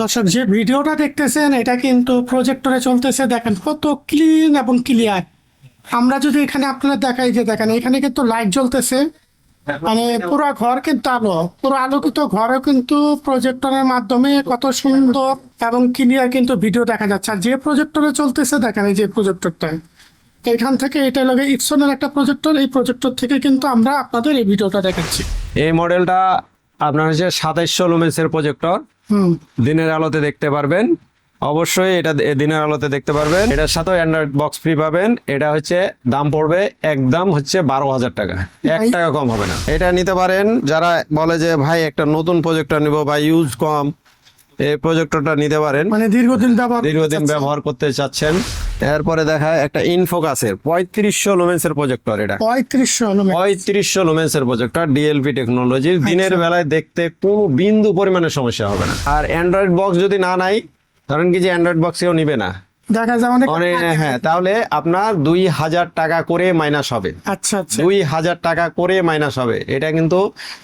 দর্শক যে ভিডিওটা দেখতেছেন এটা কিন্তু প্রজেক্টরে চলতেছে, দেখেন কত ক্লিন এবং ক্লিয়ার। আমরা যদি এখানে আপনারা দেখাই, যে দেখেন এখানে কিন্তু লাইট জ্বলতেছে, মানে পুরো ঘর কিন্তু আলো, পুরো আলোকিত ঘরে কিন্তু প্রজেক্টরের মাধ্যমে কত সুন্দর এবং ক্লিয়ার কিন্তু ভিডিও দেখা যাচ্ছে। আর যে প্রজেক্টরে চলতেছে দেখেন, এই যে প্রজেক্টরটা এখান থেকে, এটা লাগে ইপসনের একটা প্রজেক্টর, এই প্রজেক্টর থেকে কিন্তু আমরা আপনাদের এই ভিডিওটা দেখাচ্ছি। এই মডেলটা আপনার হচ্ছে 2700 লুমেন্সের প্রজেক্টর। দিনের আলোতে দেখতে পারবেন, অবশ্যই এটা দিনের আলোতে দেখতে পারবেন। এটার সাথে অ্যান্ড্রয়েড বক্স ফ্রি পাবেন। এটা হচ্ছে দাম পড়বে একদম হচ্ছে 12,000 টাকা, 1 টাকা কম হবে না। এটা নিতে পারেন যারা বলে যে ভাই একটা নতুন প্রজেক্টর নিব বা ইউজ কম, এই প্রজেক্টরটা নিতে পারেন, মানে দীর্ঘদিন ব্যবহার করতে চাচ্ছেন। এরপরে দেখায় একটা ইনফোকাসের 3500 লুমেন্সের প্রজেক্টর। এটা 3500 লুমেন্সের প্রজেক্টর, ডিএলপি টেকনোলজি। দিনের বেলায় দেখতে কোনো বিন্দু পরিমাণে সমস্যা হবে না। আর অ্যান্ড্রয়েড বক্স যদি না নাই, ধরেন কি যে অ্যান্ড্রয়েড বক্স কেউ নিবে না, দেখা যায় অনেক। হ্যাঁ, তাহলে আপনার 2000 টাকা করে মাইনাস হবে। আচ্ছা, 2000 টাকা করে মাইনাস হবে। এটা কিন্তু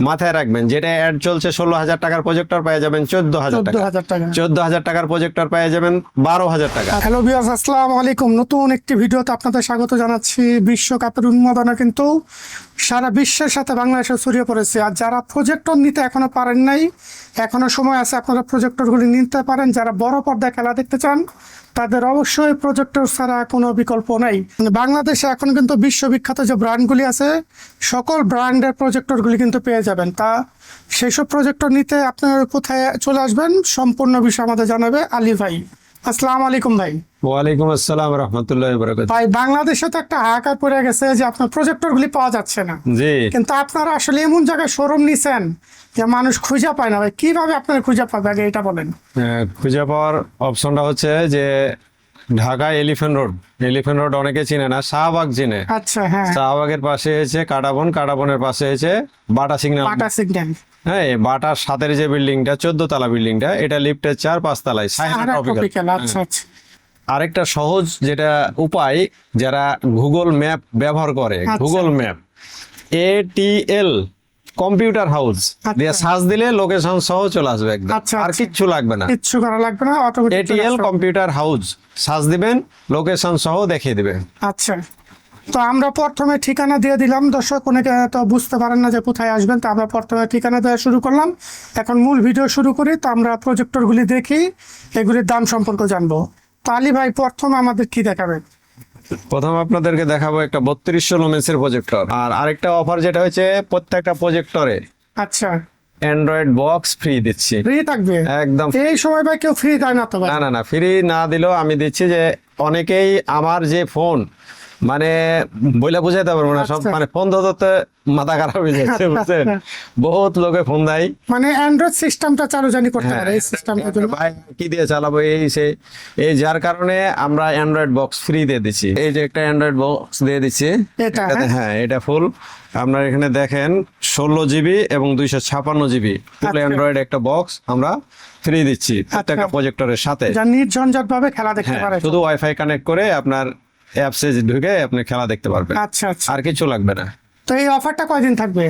মাথায় রাখবেন। যেটা অ্যাড চলছে 16,000 টাকার প্রজেক্টর পেয়ে যাবেন 14,000 টাকা, 14,000 টাকার প্রজেক্টর পেয়ে যাবেন 12,000 টাকা। হ্যালো ভিউয়ার্স, আসসালামু আলাইকুম। নতুন একটি ভিডিওতে আপনাদের স্বাগত জানাচ্ছি। বিশ্বকাপের উন্মাদনা কিন্তু সারা বিশ্বের সাথে বাংলাদেশে ছড়িয়ে পড়েছে। আর যারা প্রজেক্টর নিতে এখনো পারেন নাই, এখনো সময় আছে, আপনারা প্রজেক্টরগুলি নিতে পারেন। যারা বড় পর্দায় খেলা দেখতে চান তাদের অবশ্যই প্রজেক্টর ছাড়া কোনো বিকল্প নাই। বাংলাদেশে এখন কিন্তু বিশ্ববিখ্যাত যে ব্র্যান্ডগুলি আছে, সকল ব্র্যান্ডের প্রজেক্টরগুলি কিন্তু পেয়ে যাবেন। তা সেই সব প্রজেক্টর নিতে আপনারা কোথায় চলে আসবেন, সম্পূর্ণ বিষয় আমাদের জানাবে আলী ভাই। আসসালামু আলাইকুম ভাই। ওয়ালাইকুম আসসালাম রাহমাতুল্লাহি ওয়া বারাকাতুহু। ভাই, বাংলাদেশে তো একটা হাহাকার পড়ে গেছে যে আপনার প্রজেক্টরগুলি পাওয়া যাচ্ছে না। জি, কিন্তু আপনারা আসলে এমন জায়গায় শোরুম নিছেন যে মানুষ খুঁজে পায় না। ভাই, কিভাবে আপনারা খুঁজে পাবে আগে এটা বলেন। খুঁজে পাওয়ার অপশনটা হচ্ছে যে ঢাকা এলিফ্যান্ট রোড অনেকে চিনে না, শাহবাগ চিনে। আচ্ছা, হ্যাঁ। শাহবাগের পাশে হয়েছে কাটাবনের পাশে হয়েছে বাটা সিগন্যাল। হ্যাঁ, এই বাটার সাথের যে বিল্ডিংটা, 14 তলা বিল্ডিংটা, এটা লিফটের 4-5 তলায়। আচ্ছা, আচ্ছা। আরেকটা সহজ যেটা উপায়, যারা গুগল ম্যাপ ব্যবহার করে, Google map ATL computer house দিয়ে সার্চ দিলে লোকেশন সহ চলে আসবে একদম। আর কিচ্ছু লাগবে না, কিচ্ছু করা লাগবে না, automatic ATL computer house search দিবেন, লোকেশন সহ দেখিয়ে দিবে। আচ্ছা, তো আমরা প্রথমে ঠিকানা দিয়ে দিলাম। দর্শক অনেকে তো বুঝতে পারেন না যে কোথায় আসবেন, তো আমরা প্রথমে ঠিকানা দেওয়া শুরু করলাম। এখন মূল ভিডিও শুরু করি। তো আমরা প্রজেক্টরগুলি দেখি, এগুলির দাম সম্পর্কে জানবো। তো আলী ভাই, প্রথম আমাদের কি দেখাবেন? প্রথম আপনাদেরকে দেখাবো একটা 3200 লুমেন্সের প্রজেক্টর। আর আরেকটা অফার যেটা হচ্ছে, প্রত্যেকটা প্রজেক্টরে আচ্ছা, অ্যান্ড্রয়েড বক্স ফ্রি দিচ্ছি। ফ্রি থাকবে একদম। এই সময় ভাই কেউ ফ্রি দেয় না তো ভাই? না, ফ্রি না দিলেও আমি দিচ্ছি। যে অনেকেই আমার যে ফোন মানে বইলা বুঝাইতে পারবো না, সব মানে ফোন ধরতে মাথা খারাপ হয়ে যাচ্ছে, বুঝছেন? বহুত লোকে ফোন দেয়, মানে অ্যান্ড্রয়েড সিস্টেমটা চালু জানি করতে পারে, এই সিস্টেমটার জন্য ভাই কি দিয়ে চালাবো, এই যার কারণে আমরা অ্যান্ড্রয়েড বক্স ফ্রি দিয়ে দিচ্ছি। এই যে একটা অ্যান্ড্রয়েড বক্স দিয়ে দিচ্ছি, হ্যাঁ, এটা ফুল। আপনার এখানে দেখেন 16 জিবি এবং 256 জিবি ফুল অ্যান্ড্রয়েড একটা বক্স আমরা ফ্রি দিচ্ছি প্রত্যেকটা প্রজেক্টরের সাথে। নির্ঝঞ্ঝাট ভাবে খেলা দেখতে পারে, শুধু ওয়াইফাই কানেক্ট করে আপনার অ্যাপসে ঢুকে আপনি খেলা দেখতে পারবেন। আচ্ছা, আর কিছু লাগবে না। তো এই অফারটা কয়দিন থাকবে?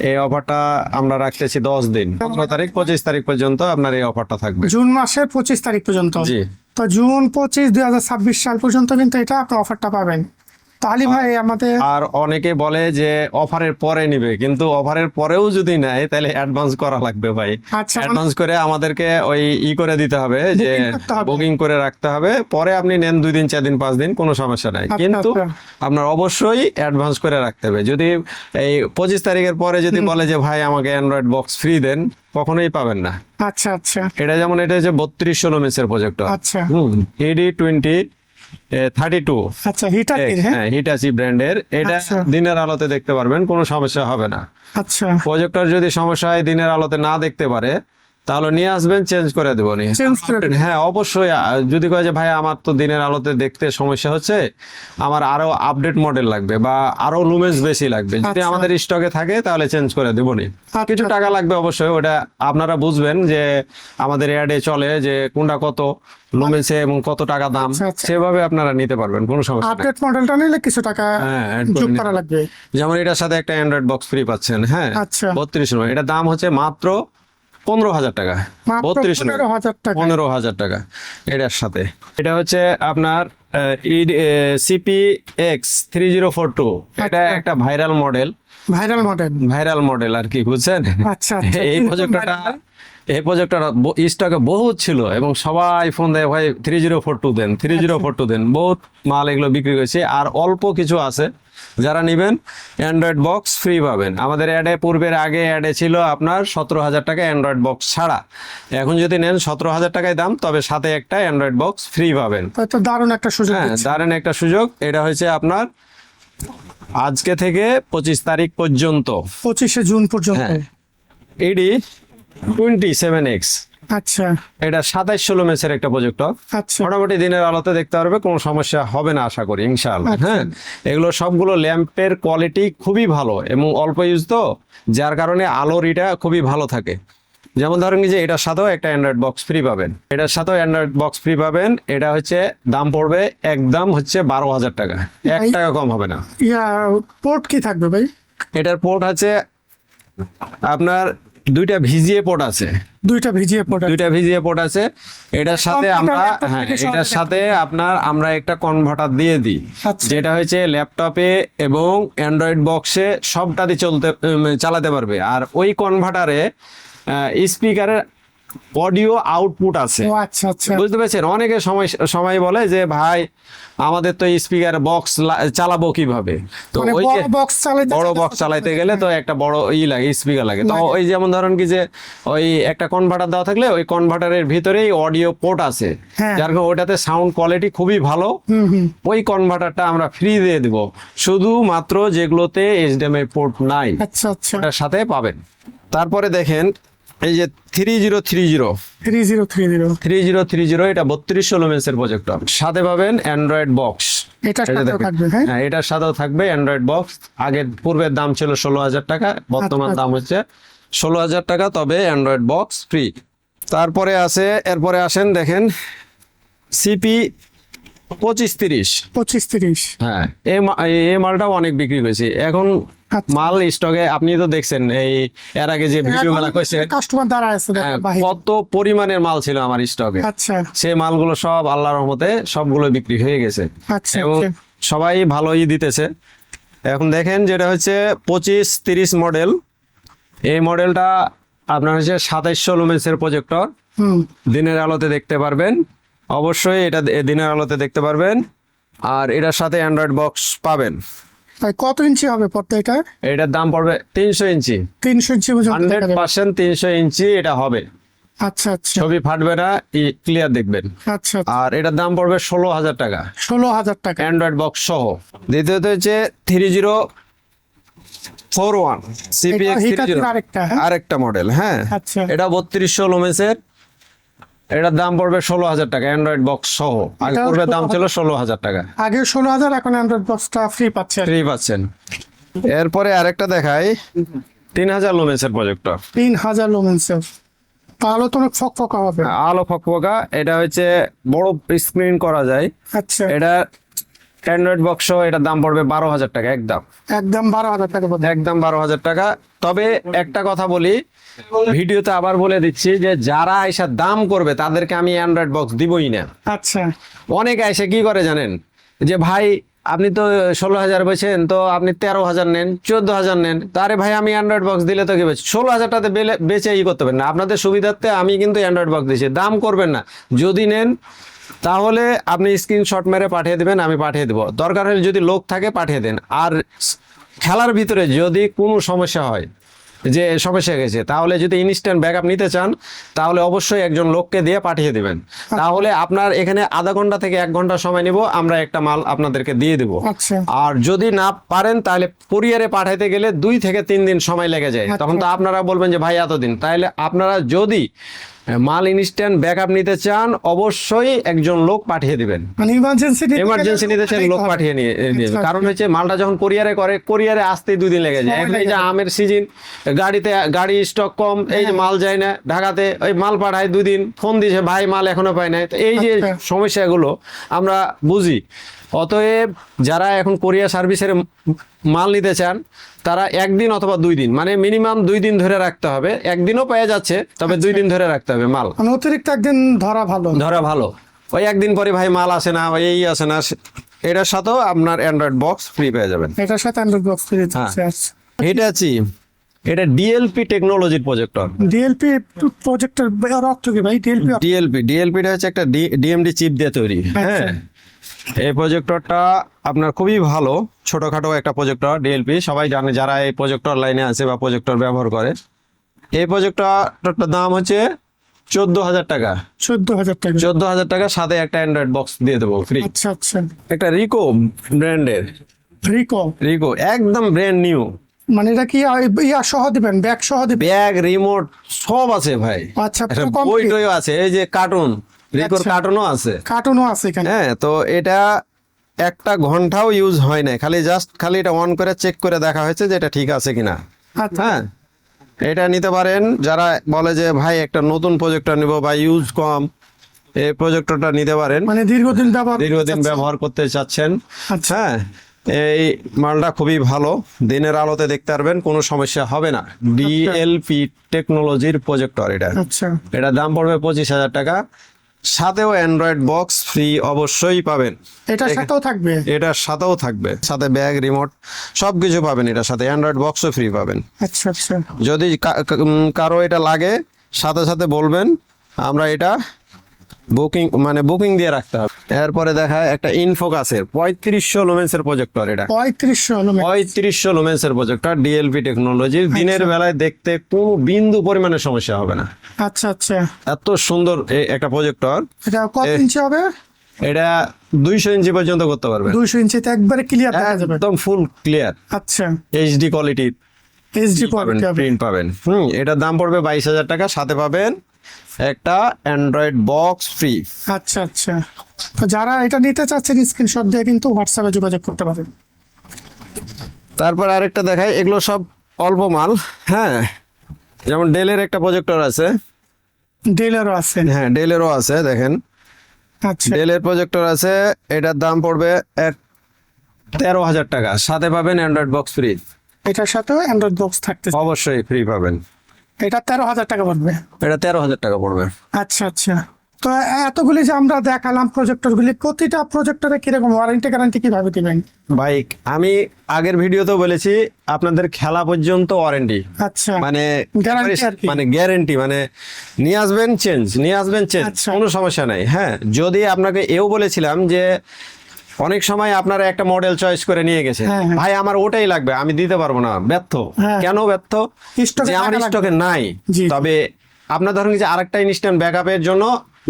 এই অফারটা আমরা রাখতেছি 10 দিন, 15 তারিখ 25 তারিখ পর্যন্ত আপনার এই অফারটা থাকবে। জুন মাসের 25 তারিখ পর্যন্ত। জি, তো জুন 25 2026 সাল পর্যন্ত কিন্তু এটা আপনি অফারটা পাবেন। তাহলে ভাই আমাদের আর অনেকে বলে যে অফারের পরে নিবে, কিন্তু অফারের পরেও যদি নেয় তাহলে অ্যাডভান্স করা লাগবে ভাই। অ্যাডভান্স করে আমাদেরকে ওই করে দিতে হবে, যে বুকিং করে রাখতে হবে। পরে আপনি নেন 2 দিন 4 দিন 5 দিন, কোনো সমস্যা নাই, কিন্তু আপনার অবশ্যই অ্যাডভান্স করে রাখতে হবে। যদি এই 25 তারিখের পরে যদি বলে যে ভাই আমাকে অ্যান্ড্রয়েড বক্স ফ্রি দেন, কখনোই পাবেন না। আচ্ছা, আচ্ছা। এটা যেমন এটা হচ্ছে 3200 লুমেন্সের প্রজেক্টর। আচ্ছা, AD20 32। আচ্ছা, হিটাচি ব্র্যান্ডের। এটা দিনের আলোতে দেখতে পারবেন, কোনো সমস্যা হবে না। আচ্ছা, প্রজেক্টর যদি সমস্যা হয়, দিনের আলোতে না দেখতে পারে, তাহলে নিয়ে আসবেন, চেঞ্জ করে দেবো। হ্যাঁ, অবশ্যই। যদি কয় যে ভাই আমার তো দিনের আলোতে দেখতে সমস্যা হচ্ছে, আমার আরো আপডেট মডেল লাগবে বা আরো লুমেন্স বেশি লাগবে, যদি আমাদের স্টকে থাকে তাহলে চেঞ্জ করে দেবো। কিছু টাকা লাগবে অবশ্যই, ওটা আপনারা বুঝবেন যে আমাদের অ্যাডে চলে যে কোনটা কত লুমেন্সে এবং কত টাকা দাম, সেভাবে আপনারা নিতে পারবেন, কোনো সমস্যা নেই। আপডেট মডেলটা নিলে কিছু টাকা যোগ করা লাগবে। যেমন এটার সাথে একটা অ্যান্ড্রয়েড বক্স ফ্রি পাচ্ছেন। হ্যাঁ, 3200। এটা দাম হচ্ছে মাত্র 15,000 টাকা, মাত্র 15,000 টাকা। 15,000 টাকা এটার সাথে। এটা হচ্ছে আপনার সিপি এক্স 3042, এটা একটা ভাইরাল মডেল, ভাইরাল মডেল আর কি, বুঝছেন? আচ্ছা আচ্ছা। এই প্রজেক্টর স্টকে বহুত ছিল এবং সবাই ফোন দেয়, ভাই 3042 দেন, 3042 দেন। বহুত মাল এগুলো বিক্রি হয়েছে, আর অল্প কিছু আছে। যারা নেবেন অ্যান্ড্রয়েড বক্স ফ্রি পাবেন। আমাদের পূর্বের আগে অ্যাডে ছিল আপনার 17,000 টাকা অ্যান্ড্রয়েড বক্স ছাড়া। এখন যদি নেন 17,000 টাকায় দাম, তবে সাথে একটা অ্যান্ড্রয়েড বক্স ফ্রি পাবেন। তো দারুণ একটা সুযোগ হ্যাঁ, দিচ্ছে। দারুণ একটা সুযোগ। এটা হচ্ছে আপনার আজকে থেকে 25 তারিখ পর্যন্ত, 25শে জুন পর্যন্ত। হ্যাঁ। এডি 27X, আচ্ছা এটা 27-16 মেসের একটা প্রজেক্টর। আচ্ছা মোটামুটি দিনের আলোতে দেখতে পারবে, কোনো সমস্যা হবে না আশা করি, ইনশাআল্লাহ। আচ্ছা। হ্যাঁ, এগুলো সবগুলো ল্যাম্পের কোয়ালিটি খুবই ভালো এবং অল্প ইউজ তো, যার কারণে আলোর এটা খুবই ভালো থাকে। যেমন ধরেন যে এটার সাথেও একটা অ্যান্ড্রয়েড বক্স ফ্রি পাবেন, এটা হচ্ছে দাম পড়বে একদম হচ্ছে 12,000 টাকা, 1 টাকা কম হবে না। পোর্ট কি থাকবে ভাই? এটার পোর্ট আছে আপনার দুইটা ভিজিএ পোর্ট আছে, দুইটা ভিজিএ পোর্ট আছে। এটার সাথে আমরা আমরা একটা কনভার্টার দিয়ে দিই, আচ্ছা। যেটা হচ্ছে ল্যাপটপে এবং অ্যান্ড্রয়েড বক্সে সবটাতে চালাতে পারবে। আর ওই কনভার্টারে স্পিকারের অডিও আউটপুট আছে। ও আচ্ছা আচ্ছা। বুঝতে পেরেছেন? অনেকে সময় বলে যে ভাই আমাদের তো স্পিকার বক্স চালাবো কিভাবে, তো মানে ওই বড় বক্স চালাইতে গেলে তো একটা বড় লাগে, স্পিকার লাগে। তো ওই যেমন ধরেন কি যে ওই একটা কনভার্টার দেওয়া থাকলে ওই কনভার্টারের ভিতরেই অডিও পোর্ট আছে, হ্যাঁ। যার কারণে ওটাতে সাউন্ড কোয়ালিটি খুবই ভালো। ওই কনভার্টারটা আমরা ফ্রি দিয়ে দিব, শুধুমাত্র যেগুলোতে এইচডিএমআই পোর্ট নাই আচ্ছা আচ্ছা। ওটার সাথে পাবেন। তারপরে দেখেন এই যে 3030, এটা 3200 লুমেন্সের প্রজেক্টর, সাথে পাবেন অ্যান্ড্রয়েড বক্স। এটার সাথেও থাকবে, হ্যাঁ? হ্যাঁ, এটার সাথেও থাকবে অ্যান্ড্রয়েড বক্স। পূর্বের দাম ছিল 16,000 টাকা, বর্তমান আচ্ছা। দাম হচ্ছে 16,000 টাকা, তবে অ্যান্ড্রয়েড বক্স ফ্রি। এরপরে আসেন দেখেন সিপি 2530। হ্যাঁ, এই মালটাও অনেক বিক্রি হয়েছে এখন। আচ্ছা। মাল স্টকে আপনি তো দেখছেন, এর আগে যে ভিডিও গুলা কইছেন, কাস্টমার দাঁড়ায় আছে কত পরিমাণের মাল ছিল আমার স্টকে। আচ্ছা সেই মালগুলো সব আল্লাহর রহমতে সবগুলো বিক্রি হয়ে গেছে আচ্ছা। এবং সবাই ভালোই দিতেছে। এখন দেখেন যেটা হচ্ছে 2530 মডেল, এই মডেলটা আপনার হচ্ছে 2700 লুমেন্সের প্রজেক্টর। দিনের আলোতে দেখতে পারবেন, অবশ্যই এটা দিনের আলোতে দেখতে পারবেন। আর এটার সাথে অ্যান্ড্রয়েড বক্স পাবেন। কত ইঞ্চি হবে পর্দা এটা? এটার দাম পড়বে 300 ইঞ্চি, 300 ইঞ্চি 100% 300 ইঞ্চি এটা হবে। আচ্ছা আচ্ছা। ছবি ফাটবে না, ক্লিয়ার দেখবেন। আচ্ছা। আর এটার দাম পড়বে 16,000 টাকা, 16,000 টাকা অ্যান্ড্রয়েড বক্স সহ। দ্বিতীয়ত হচ্ছে 3041 সিপিএক্স 30, আরেকটা মডেল। হ্যাঁ, আচ্ছা। এটা 3200 লুমেন্সের, এটার দাম পড়বে 16,000 টাকা, অ্যান্ড্রয়েড বক্স সহ। আগে পূর্বের দাম ছিল 16,000 টাকা, আগে 16,000, এখন অ্যান্ড্রয়েড বক্সটা ফ্রি পাচ্ছেন। এরপরে আরেকটা দেখাই, 3000 লুমেন্সের প্রজেক্টর, 3000 লুমেন্সের। আলো তো অনেক ফকফকা হবে। আলো ফকফকা, এটা হচ্ছে বড় স্ক্রিন করা যায়। আচ্ছা। এটা অ্যান্ড্রয়েড বক্স সহ, এটার দাম পড়বে 12,000 টাকা, একদম 12,000 টাকা। একদম 12,000 টাকা। তবে একটা কথা বলি, ভিডিওতে আবার বলে দিচ্ছি যে যারা এসে দাম করবে তাদেরকে আমি অ্যান্ড্রয়েড বক্স দিবই না। আচ্ছা। অনেকে এসে কি করে জানেন, যে ভাই আপনি তো 16,000 বেছেন, তো আপনি 13,000 নেন, 14,000 নেন। তারে ভাই আমি অ্যান্ড্রয়েড বক্স দিলে তো কি বেছে 16,000 টাকাতে বেচে করতে পারেন না। আপনাদের সুবিধার্থে আমি কিন্তু অ্যান্ড্রয়েড বক্স দিচ্ছি, দাম করবেন না। যদি নেন তাহলে আপনি স্ক্রিনশট মেরে পাঠিয়ে দেবেন, আমি পাঠিয়ে দেবো। দরকার হলে যদি লোক থাকে পাঠিয়ে দেন। আর খেলার ভিতরে যদি কোনো সমস্যা হয়, যে সমস্যা গেছে, তাহলে যদি ইনস্ট্যান্ট ব্যাকআপ নিতে চান, তাহলে অবশ্যই একজন লোককে দিয়ে পাঠিয়ে দেবেন। তাহলে আপনার এখানে আধা ঘন্টা থেকে 1 ঘন্টা সময় নিব, আমরা একটা মাল আপনাদেরকে দিয়ে দেবো। আচ্ছা। আর যদি না পারেন তাহলে কুরিয়ারে পাঠাইতে গেলে 2 থেকে 3 দিন সময় লেগে যায়। তখন তো আপনারা বলবেন যে ভাই এতদিন। তাহলে আপনারা যদি মাল ইনস্ট্যান্ট ব্যাকআপ নিতে চান, অবশ্যই একজন লোক পাঠিয়ে দিবেন। মানে ইমার্জেন্সি নিতে চান, লোক পাঠিয়ে নিয়ে দিবেন। কারণ হচ্ছে মালটা যখন কুরিয়ারে আসতেই 2 দিন লেগে যায়। এখন এই যে আমের সিজন, গাড়ি স্টক কম, এই যে মাল যায় না ঢাকাতে, ওই মাল পাঠায় 2 দিন, ফোন দিয়েছে ভাই মাল এখনো পাই নাই। তো এই যে সমস্যাগুলো আমরা বুঝি, অতএব যারা এখন কোরিয়া সার্ভিসের মাল নিতে চান তারা 1 দিন অথবা 2 দিন, মানে মিনিমাম 2 দিন ধরে রাখতে হবে। 1 দিনও পেয়ে যাচ্ছে, তবে 2 দিন ধরে রাখতে হবে মাল। মানে অতিরিক্ত একদিন ধরা ভালো। ওই 1 দিন পরে ভাই মাল আসে না, এই আসে না, এটার সাথেও আপনার অ্যান্ড্রয়েড বক্স ফ্রি পেয়ে যাবেন। এটার সাথে অ্যান্ড্রয়েড বক্স ফ্রি হ্যাঁ। আছে। হিটাচি, এটা ডিএলপি টেকনোলজির প্রজেক্টর। ডিএলপি প্রজেক্টর অর্থ কি ভাই? ডিএলপিটা হচ্ছে একটা ডিএমডি চিপ দিয়ে তৈরি। হ্যাঁ, এই প্রজেক্টরটা আপনার খুবই ভালো, ছোটখাটো একটা প্রজেক্টর। ডিএলপি সবাই জানে যারা এই প্রজেক্টর লাইনে আছে বা প্রজেক্টর ব্যবহার করে। এই প্রজেক্টরটার দাম হচ্ছে 14,000 টাকা। 14,000 টাকা। 14,000 টাকা, সাথে একটা অ্যান্ড্রয়েড বক্স দিয়ে দেবো ফ্রি। আচ্ছা আচ্ছা। একটা রিকো ব্র্যান্ডের, রিকো একদম ব্র্যান্ড নিউ। মানে এটা কি ইয়া সহ দিবেন, ব্যাগ সহ দিবেন? ব্যাগ, রিমোট সব আছে ভাই। আচ্ছা, একটা পুরো complete? বইটইও আছে, এই যে কার্টুন, রিকোর আচ্ছা। কার্টুনও আছে। কার্টুনও আছে এখানে। হ্যাঁ, তো এটা 1 ঘন্টাও ইউজ হয় না, খালি এটা অন করে চেক করে দেখা হয়েছে যে এটা ঠিক আছে কিনা। আচ্ছা। হ্যাঁ, এটা নিতে পারেন যারা বলে যে ভাই একটা নতুন প্রজেক্টর নিব বা ইউজ কম, এই প্রজেক্টরটা নিতে পারেন। মানে দীর্ঘদিন ব্যবহার করতে চাচ্ছেন। আচ্ছা। হ্যাঁ, এই মালটা খুবই ভালো, দিনের আলোতে দেখতে পারবেন, কোনো সমস্যা হবে না। ডিএলপি টেকনোলজির প্রজেক্টর এটা। আচ্ছা। এটা দাম পড়বে 25,000 টাকা, সাথেও অ্যান্ড্রয়েড বক্স ফ্রি অবশ্যই পাবেন। এটার সাথেও থাকবে? এটার সাথেও থাকবে, সাথে ব্যাগ, রিমোট সবকিছু পাবেন। এটার সাথে অ্যান্ড্রয়েড বক্সও ফ্রি পাবেন। আচ্ছা আচ্ছা। যদি কারো এটা লাগে সাথে সাথে বলবেন, আমরা এটা বুকিং দিয়ে রাখতে হবে। এরপরে দেখায় একটা ইনফোকাসের 3500 লুমেন্সের প্রজেক্টর। এটা 3500 লুমেন্সের প্রজেক্টর, ডিএলপি টেকনোলজির। দিনের বেলায় দেখতে কোনো বিন্দু পরিমাণে সমস্যা হবে না। আচ্ছা আচ্ছা। এত সুন্দর একটা প্রজেক্টর। এটা কত ইঞ্চি হবে? এটা 200 ইঞ্চি পর্যন্ত করতে পারবে। 200 ইঞ্চিতে একবারে ক্লিয়ার দেখা যাবে? একদম ফুল ক্লিয়ার। আচ্ছা। এইচডি কোয়ালিটির প্রিন্ট পাবেন। এটার দাম পড়বে 22,000 টাকা, সাথে পাবেন একটা অ্যান্ড্রয়েড বক্স ফ্রি। আচ্ছা আচ্ছা। তো যারা এটা নিতে চাচ্ছেন স্ক্রিনশট দিয়ে কিন্তু হোয়াটসঅ্যাপে যোগাযোগ করতে পারেন। তারপর আরেকটা দেখাই, এগুলো সব অল্প মাল। হ্যাঁ, যেমন ডেলের একটা প্রজেক্টর আছে। ডেলেরও আছে? হ্যাঁ, ডেলেরও আছে, দেখেন। আচ্ছা। ডেলের প্রজেক্টর আছে, এটার দাম পড়বে 13,000 টাকা, সাথে পাবেন অ্যান্ড্রয়েড বক্স ফ্রি। এটার সাথেও অ্যান্ড্রয়েড বক্স থাকতে? অবশ্যই ফ্রি পাবেন। এটা 13,000 টাকা পড়বে? এটা 13,000 টাকা পড়বে। আচ্ছা আচ্ছা। তো এতগুলি যে আমরা দেখালাম প্রজেক্টরগুলি, প্রতিটা প্রজেক্টরে কিরকম ওয়ারেন্টি গ্যারান্টি কিভাবে দিবেন? ভাই, আমি আগের ভিডিওতেও বলেছি আপনাদের খেলা পর্যন্ত ওয়ারেন্টি। আচ্ছা। মানে গ্যারান্টি আর কি? মানে গ্যারান্টি, মানে নিয়ে আসবেন চেঞ্জ, আচ্ছা। কোনো সমস্যা নাই। হ্যাঁ, যদি আপনাকে এও বলেছিলাম যে অনেক সময় আপনারা একটা মডেল চয়েস করে নিয়ে গেছেন, হ্যাঁ, হ্যাঁ। ভাই আমার ওটাই লাগবে, আমি দিতে পারবো না, ব্যর্থ। হ্যাঁ। কেন ব্যর্থ? স্টকে যে আমার টাকা স্টকে লাগবে। নাই। জি। তবে আপনার ধরেন যে আরেকটা ইনস্ট্যান্ট ব্যাকআপের জন্য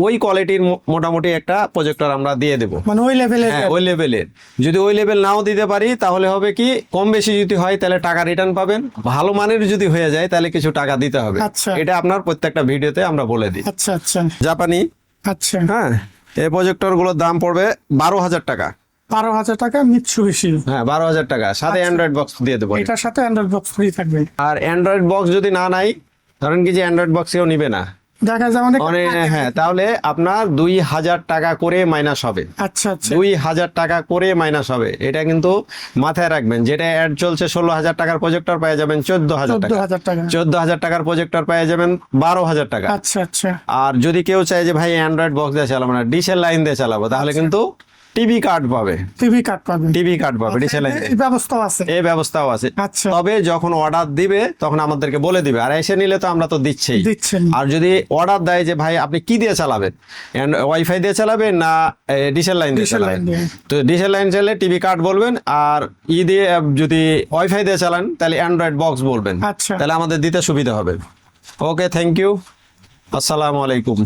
ওই কোয়ালিটির মোটামুটি একটা প্রজেক্টর আমরা দিয়ে দেবো। মানে ওই লেভেলের? হ্যাঁ, ওই লেভেলের। যদি ওই লেভেল নাও দিতে পারি তাহলে হবে কি, কম বেশি যদি হয় তাহলে টাকা রিটার্ন পাবেন, ভালো মানের যদি হয়ে যায় তাহলে কিছু টাকা দিতে হবে। আচ্ছা। এটা আপনার প্রত্যেকটা ভিডিওতে আমরা বলে দিই। আচ্ছা আচ্ছা। জাপানি। আচ্ছা। হ্যাঁ, এই প্রজেক্টর গুলোর দাম পড়বে 12,000 টাকা। 12,000 টাকা মিৎসুবিশি? হ্যাঁ, 12,000 টাকা, সাথে অ্যান্ড্রয়েড বক্স দিয়ে দেবো। এটার সাথে অ্যান্ড্রয়েড বক্স ফ্রি থাকবে। আর অ্যান্ড্রয়েড বক্স যদি না নাই, ধরেন কি যে অ্যান্ড্রয়েড বক্স কেউ নিবে না, দেখা যায় অনেক। হ্যাঁ, তাহলে আপনার 2,000 টাকা করে মাইনাস হবে। আচ্ছা আচ্ছা। 2,000 টাকা করে মাইনাস হবে। এটা কিন্তু মাথায় রাখবেন। যেটা অ্যাড চলছে 16,000 টাকার প্রজেক্টর পেয়ে যাবেন 14,000 টাকা। 14,000 টাকা। 14,000 টাকার প্রজেক্টর পেয়ে যাবেন 12,000 টাকা। আচ্ছা আচ্ছা। আর যদি কেউ চায় যে ভাই অ্যান্ড্রয়েড বক্স দিয়ে চালাবো না, ডিশের লাইন দিয়ে চালাবো, তাহলে কিন্তু টিভি কার্ড পাবে। টিভি কার্ড পাবে? টিভি কার্ড পাবে, ডিশের লাইন। এই ব্যবস্থাও আছে? এই ব্যবস্থাও আছে। আচ্ছা। তবে যখন অর্ডার দিবে তখন আমাদেরকে বলে দিবে, আর এসে নিলে তো আমরা তো দিচ্ছেন। আর যদি অর্ডার দেয় যে ভাই আপনি কি দিয়ে চালাবেন, ওয়াইফাই দিয়ে চালাবেন না ডিশের লাইন দিয়ে চালাবেন, তো ডিশের লাইন চাইলে টিভি কার্ড বলবেন, আর দিয়ে যদি ওয়াইফাই দিয়ে চালান তাহলে অ্যান্ড্রয়েড বক্স বলবেন। আচ্ছা। তাহলে আমাদের দিতে সুবিধা হবে। ওকে, থ্যাংক ইউ, আসসালামু আলাইকুম।